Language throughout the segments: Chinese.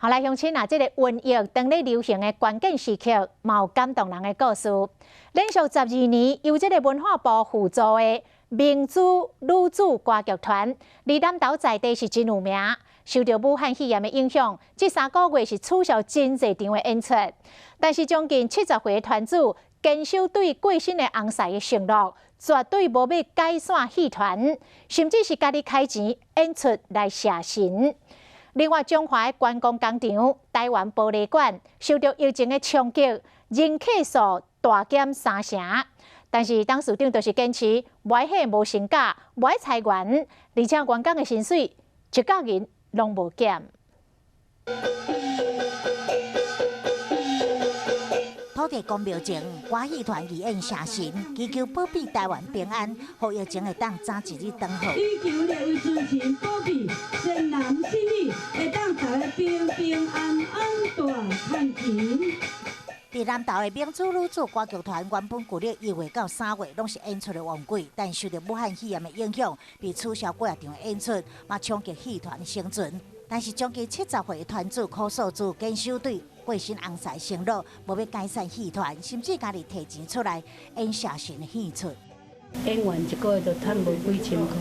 后来乡亲啊，这个瘟疫当咧流行的关键时刻，嘛有感动人的故事。连续12年，由这个文化部辅助的民主女子歌剧团，伫南投在地是真有名。受到武汉肺炎的影响，这3个月是取消真侪场的演出。但是将近70岁的团主坚守对过身的翁婿的承诺，绝对无要解散戏团，甚至是家己开钱演出来谢神。另外，中华的观光工厂台湾玻璃馆受到疫情的冲击，人客数大减3成。但是董事长就是坚持，歪戏无成假，歪裁员，而且员工的薪水一角银拢无减。土地公庙前，歌戏团义演谢神，祈求保庇台湾平安，互疫情会当早一日转好。祈求列位主神保庇善男信女，会当大家平平安安大赚钱。伫南投的民主女子歌剧团原本旧历1月到3月拢是演出的旺季，但受到武汉肺炎的影响，被取消几啊场的演出，嘛冲击戏团的生存。但是将近70岁的团主柯素珠坚守对过身翁婿承诺，无要解散戏团，甚至家己摕钱出来演谢神的演出。演员1个月就赚无几千块，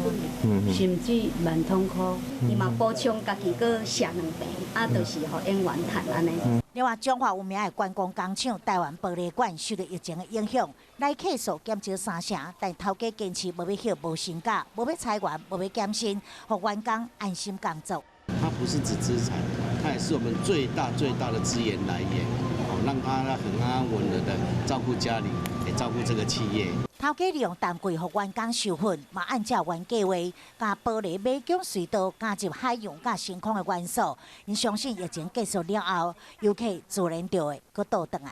甚至万通块。伊嘛补充家己搁谢2遍，啊，就是互演员赚安尼。另外，中华有名的观光工厂台湾玻璃馆受到疫情的影响，来客数减少3成，但头家坚持无要休无薪假，无要裁员，无要减薪，互员工安心工作。它不是只资产，它也是我们最大的资源来源，让他很安稳的照顾家里，也照顾这个企业。头家利用淡季互员工受训，嘛按照原计划，加玻璃美景隧道加入海洋加星空的元素。因相信疫情结束了后，游客自然就会搁倒转来。